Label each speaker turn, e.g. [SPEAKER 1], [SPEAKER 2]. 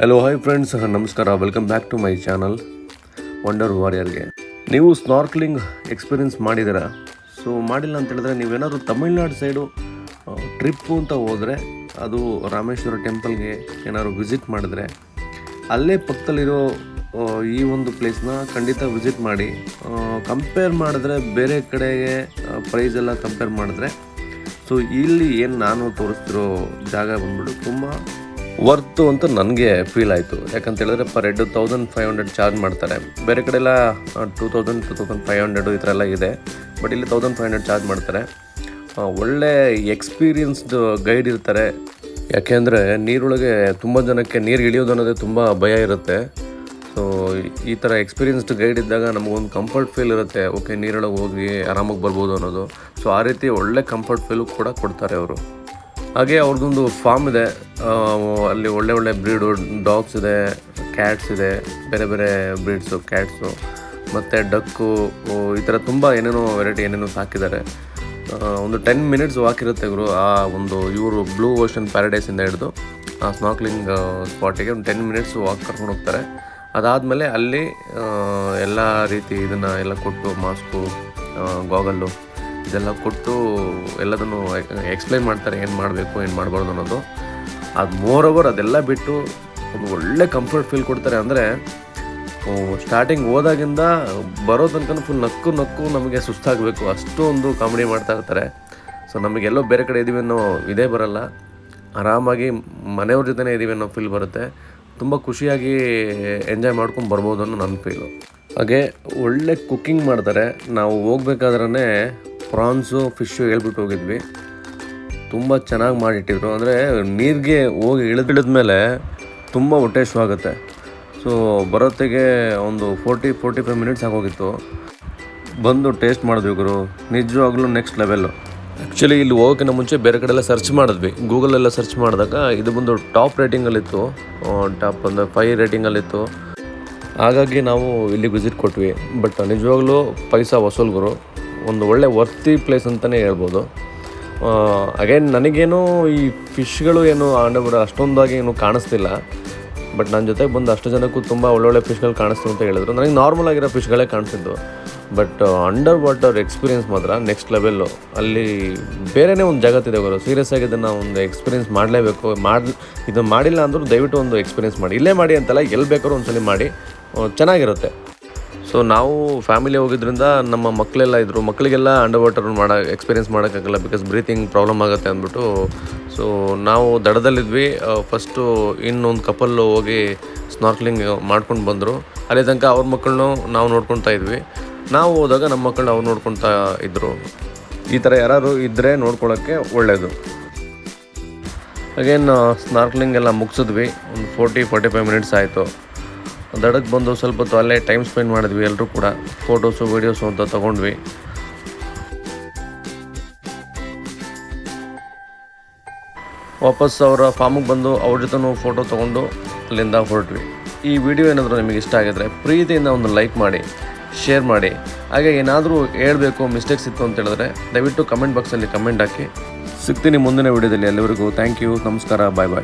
[SPEAKER 1] Hello hi friends, ನಮಸ್ಕಾರ. Welcome back to my channel wonder ವಾರಿಯರ್ಗೆ. ನೀವು ಸ್ನಾರ್ಕ್ಲಿಂಗ್ ಎಕ್ಸ್ಪೀರಿಯನ್ಸ್ ಮಾಡಿದ್ದೀರಾ? ಸೊ ಮಾಡಿಲ್ಲ ಅಂತ ಹೇಳಿದ್ರೆ ನೀವೇನಾದರೂ ತಮಿಳ್ನಾಡು ಸೈಡು ಟ್ರಿಪ್ಪು ಅಂತ ಹೋದರೆ, ಅದು ರಾಮೇಶ್ವರ ಟೆಂಪಲ್ಗೆ ಏನಾದ್ರು ವಿಸಿಟ್ ಮಾಡಿದ್ರೆ ಅಲ್ಲೇ ಪಕ್ಕದಲ್ಲಿರೋ ಈ ಒಂದು ಪ್ಲೇಸ್ನ ಖಂಡಿತ ವಿಸಿಟ್ ಮಾಡಿ. ಕಂಪೇರ್ ಮಾಡಿದ್ರೆ ಬೇರೆ ಕಡೆಗೆ ಪ್ರೈಸ್ ಎಲ್ಲ ಕಂಪೇರ್ ಮಾಡಿದ್ರೆ, ಸೊ ಇಲ್ಲಿ ಏನು ನಾನು ತೋರಿಸ್ತಿರೋ ಜಾಗ ಬಂದ್ಬಿಟ್ಟು ತುಂಬ ವರ್ತು ಅಂತ ನನಗೆ ಫೀಲ್ ಆಯಿತು. ಯಾಕಂತ ಹೇಳಿದ್ರೆ ಪರ್ ಹೆಡ್ 1500 ಚಾರ್ಜ್ ಮಾಡ್ತಾರೆ. ಬೇರೆ ಕಡೆ ಎಲ್ಲ 2000 2500 ಈ ಥರ ಎಲ್ಲ ಇದೆ, ಬಟ್ ಇಲ್ಲಿ 1500 ಚಾರ್ಜ್ ಮಾಡ್ತಾರೆ. ಒಳ್ಳೆ ಎಕ್ಸ್ಪೀರಿಯನ್ಸ್ಡ್ ಗೈಡ್ ಇರ್ತಾರೆ. ಯಾಕೆಂದರೆ ನೀರೊಳಗೆ ತುಂಬ ಜನಕ್ಕೆ ನೀರಿಗೆ ಇಳಿಯೋದು ಅನ್ನೋದೇ ತುಂಬ ಭಯ ಇರುತ್ತೆ. ಸೊ ಈ ಥರ ಎಕ್ಸ್ಪೀರಿಯನ್ಸ್ಡ್ ಗೈಡ್ ಇದ್ದಾಗ ನಮಗೊಂದು ಕಂಫರ್ಟ್ ಫೀಲ್ ಇರುತ್ತೆ. ಓಕೆ, ನೀರೊಳಗೆ ಹೋಗಿ ಆರಾಮಾಗಿ ಬರ್ಬೋದು ಅನ್ನೋದು. ಸೊ ಆ ರೀತಿ ಒಳ್ಳೆ ಕಂಫರ್ಟ್ ಫೀಲು ಕೂಡ ಕೊಡ್ತಾರೆ ಅವರು. ಹಾಗೆ ಅವ್ರದ್ದೊಂದು ಫಾರ್ಮ್ ಇದೆ, ಅಲ್ಲಿ ಒಳ್ಳೆ ಬ್ರೀಡು ಡಾಗ್ಸ್ ಇದೆ, ಕ್ಯಾಟ್ಸ್ ಇದೆ, ಬೇರೆ ಬೇರೆ ಬ್ರೀಡ್ಸು ಕ್ಯಾಟ್ಸು ಮತ್ತು ಡಕ್ಕು, ಈ ಥರ ತುಂಬ ಏನೇನೋ ವೆರೈಟಿ ಏನೇನೋ ಸಾಕಿದ್ದಾರೆ. ಒಂದು 10 ಮಿನಿಟ್ಸ್ ವಾಕ್ ಇರುತ್ತೆ ಗುರು. ಆ ಒಂದು ಇವರು ಬ್ಲೂ ಓಷನ್ ಪ್ಯಾರಡೈಸಿಂದ ಹಿಡಿದು ಆ ಸ್ನಾರ್ಕ್ಲಿಂಗ್ ಸ್ಪಾಟಿಗೆ ಒಂದು 10 ಮಿನಿಟ್ಸ್ ವಾಕ್ ಕರ್ಕೊಂಡು ಹೋಗ್ತಾರೆ. ಅದಾದಮೇಲೆ ಅಲ್ಲಿ ಎಲ್ಲ ರೀತಿ ಇದನ್ನು ಎಲ್ಲ ಕೊಟ್ಟು, ಮಾಸ್ಕು, ಗಾಗಲ್ಲು ಇದೆಲ್ಲ ಕೊಟ್ಟು ಎಲ್ಲದನ್ನು ಎಕ್ಸ್ಪ್ಲೈನ್ ಮಾಡ್ತಾರೆ, ಏನು ಮಾಡಬೇಕು ಏನು ಮಾಡಬಾರ್ದು ಅನ್ನೋದು. ಅದು ಮೋರೋವರ್ ಅದೆಲ್ಲ ಬಿಟ್ಟು ಒಂದು ಒಳ್ಳೆ ಕಂಫರ್ಟ್ ಫೀಲ್ ಕೊಡ್ತಾರೆ. ಅಂದರೆ ಸ್ಟಾರ್ಟಿಂಗ್ ಹೋದಾಗಿಂದ ಬರೋ ತನಕ ಫುಲ್ ನಕ್ಕು ನಮಗೆ ಸುಸ್ತಾಗಬೇಕು, ಅಷ್ಟು ಒಂದು ಕಾಮಿಡಿ ಮಾಡ್ತಾ ಇರ್ತಾರೆ. ಸೊ ನಮಗೆಲ್ಲೋ ಬೇರೆ ಕಡೆ ಇದ್ದೀವಿ ಅನ್ನೋ ಇದೇ ಬರಲ್ಲ, ಆರಾಮಾಗಿ ಮನೆಯವ್ರ ಜೊತೆನೇ ಇದ್ದೀವಿ ಅನ್ನೋ ಫೀಲ್ ಬರುತ್ತೆ. ತುಂಬ ಖುಷಿಯಾಗಿ ಎಂಜಾಯ್ ಮಾಡ್ಕೊಂಡು ಬರ್ಬೋದು ಅನ್ನೋ ನನ್ನ ಫೀಲು. ಹಾಗೆ ಒಳ್ಳೆ ಕುಕ್ಕಿಂಗ್ ಮಾಡ್ತಾರೆ. ನಾವು ಹೋಗ್ಬೇಕಾದ್ರೇ ಪ್ರಾನ್ಸು ಫಿಶ್ಶು ಹೇಳ್ಬಿಟ್ಟು ಹೋಗಿದ್ವಿ. ತುಂಬ ಚೆನ್ನಾಗಿ ಮಾಡಿಟ್ಟಿದ್ರು. ಅಂದರೆ ನೀರಿಗೆ ಹೋಗಿ ಇಳಿದ್ಮೇಲೆ ತುಂಬ ಹೊಟ್ಟೆ ಹಸಿವು ಆಗುತ್ತೆ. ಸೊ ಬರೋತ್ತಿಗೆ ಒಂದು 40-45 ಮಿನಿಟ್ಸ್ ಆಗೋಗಿತ್ತು. ಬಂದು ಟೇಸ್ಟ್ ಮಾಡಿದ್ವಿ ಗುರು, ನಿಜವಾಗ್ಲೂ ನೆಕ್ಸ್ಟ್ ಲೆವೆಲ್ಲು. ಆ್ಯಕ್ಚುಲಿ ಇಲ್ಲಿ ಹೋಗೋಕ್ಕಿಂತ ಮುಂಚೆ ಬೇರೆ ಕಡೆ ಎಲ್ಲ ಸರ್ಚ್ ಮಾಡಿದ್ವಿ. ಗೂಗಲೆಲ್ಲ ಸರ್ಚ್ ಮಾಡಿದಾಗ ಇದು ಬಂದು ಟಾಪ್ ರೇಟಿಂಗಲ್ಲಿತ್ತು, ಟಾಪ್ ಅಂದರೆ 5 ರೇಟಿಂಗಲ್ಲಿತ್ತು. ಹಾಗಾಗಿ ನಾವು ಇಲ್ಲಿಗೆ ವಿಸಿಟ್ ಕೊಟ್ವಿ. ಬಟ್ ನಿಜವಾಗ್ಲೂ ಪೈಸಾ ವಸೂಲ್ ಗುರು, ಒಂದು ಒಳ್ಳೆ ವರ್ತಿ ಪ್ಲೇಸ್ ಅಂತಲೇ ಹೇಳ್ಬೋದು. ಅಗೇನ್ ನನಗೇನು ಈ ಫಿಶ್ಗಳು ಏನು ಅಷ್ಟೊಂದಾಗಿ ಏನು ಕಾಣಿಸ್ತಿಲ್ಲ, ಬಟ್ ನನ್ನ ಜೊತೆಗೆ ಬಂದು ಅಷ್ಟು ಜನಕ್ಕೂ ತುಂಬ ಒಳ್ಳೊಳ್ಳೆ ಫಿಶ್ಗಳು ಕಾಣಿಸ್ತು ಅಂತ ಹೇಳಿದ್ರು. ನನಗೆ ನಾರ್ಮಲ್ ಆಗಿರೋ ಫಿಶ್ಗಳೇ ಕಾಣಿಸಿದ್ದು, ಬಟ್ ಅಂಡರ್ ವಾಟರ್ ಎಕ್ಸ್ಪೀರಿಯನ್ಸ್ ಮಾತ್ರ ನೆಕ್ಸ್ಟ್ ಲೆವೆಲ್ಲು. ಅಲ್ಲಿ ಬೇರೆಯೇ ಒಂದು ಜಗತ್ತಿದೆ ಗುರು. ಸೀರಿಯಸ್ ಆಗಿ ಇದನ್ನು ಒಂದು ಎಕ್ಸ್ಪೀರಿಯನ್ಸ್ ಮಾಡಲೇಬೇಕು. ಇದು ಮಾಡಿಲ್ಲ ಅಂದರೂ ದಯವಿಟ್ಟು ಒಂದು ಎಕ್ಸ್ಪೀರಿಯನ್ಸ್ ಮಾಡಿ. ಇಲ್ಲೇ ಮಾಡಿ ಅಂತಲ್ಲ, ಎಲ್ಲಿ ಬೇಕಾದ್ರೂ ಒಂದ್ಸಲ ಮಾಡಿ, ಚೆನ್ನಾಗಿರುತ್ತೆ. ಸೊ ನಾವು ಫ್ಯಾಮಿಲಿ ಹೋಗಿದ್ದರಿಂದ ನಮ್ಮ ಮಕ್ಕಳೆಲ್ಲ ಇದ್ದರು. ಮಕ್ಕಳಿಗೆಲ್ಲ ಅಂಡರ್ ವಾಟರ್ ಎಕ್ಸ್ಪೀರಿಯನ್ಸ್ ಮಾಡೋಕ್ಕಾಗಲ್ಲ, ಬಿಕಾಸ್ ಬ್ರೀತಿಂಗ್ ಪ್ರಾಬ್ಲಮ್ ಆಗುತ್ತೆ ಅಂದ್ಬಿಟ್ಟು. ಸೊ ನಾವು ದಡದಲ್ಲಿದ್ವಿ. ಫಸ್ಟು ಇನ್ನೊಂದು ಕಪಲ್ಲು ಹೋಗಿ ಸ್ನಾರ್ಕ್ಲಿಂಗ್ ಮಾಡ್ಕೊಂಡು ಬಂದರು. ಅಲ್ಲಿ ತನಕ ಅವ್ರ ಮಕ್ಕಳನ್ನೂ ನಾವು ನೋಡ್ಕೊತಾ ಇದ್ವಿ. ನಾವು ಹೋದಾಗ ನಮ್ಮ ಮಕ್ಕಳನ್ನ ಅವ್ರು ನೋಡ್ಕೊತಾ ಇದ್ದರು. ಈ ಥರ ಯಾರು ಇದ್ದರೆ ನೋಡ್ಕೊಳ್ಳೋಕ್ಕೆ ಒಳ್ಳೆಯದು. ಅಗೇನ್ ಸ್ನಾರ್ಕ್ಲಿಂಗ್ ಎಲ್ಲ ಮುಗಿಸಿದ್ವಿ. ಒಂದು 40-45 ಮಿನಿಟ್ಸ್ ಆಯಿತು. ದಡಕ್ಕೆ ಬಂದು ಸ್ವಲ್ಪ ಹೊತ್ತು ಅಲ್ಲೇ ಟೈಮ್ ಸ್ಪೆಂಡ್ ಮಾಡಿದ್ವಿ. ಎಲ್ಲರೂ ಕೂಡ ಫೋಟೋಸು ವೀಡಿಯೋಸು ಅಂತ ತೊಗೊಂಡ್ವಿ. ವಾಪಸ್ ಅವರ ಫಾರ್ಮಿಗೆ ಬಂದು ಅವ್ರ ಜೊತೆನೂ ಫೋಟೋ ತೊಗೊಂಡು ಅಲ್ಲಿಂದ ಹೊರಟ್ವಿ. ಈ ವಿಡಿಯೋ ಏನಾದರೂ ನಿಮಗೆ ಇಷ್ಟ ಆಗಿದ್ರೆ ಪ್ರೀತಿಯಿಂದ ಒಂದು ಲೈಕ್ ಮಾಡಿ, ಶೇರ್ ಮಾಡಿ. ಹಾಗೆ ಏನಾದರೂ ಹೇಳಬೇಕು, ಮಿಸ್ಟೇಕ್ಸ್ ಇತ್ತು ಅಂತ ಹೇಳಿದ್ರೆ ದಯವಿಟ್ಟು ಕಮೆಂಟ್ ಬಾಕ್ಸಲ್ಲಿ ಕಮೆಂಟ್ ಹಾಕಿ. ಸಿಗ್ತೀನಿ ಮುಂದಿನ ವಿಡಿಯೋದಲ್ಲಿ. ಎಲ್ಲರಿಗೂ ಥ್ಯಾಂಕ್ ಯು, ನಮಸ್ಕಾರ, ಬಾಯ್ ಬಾಯ್.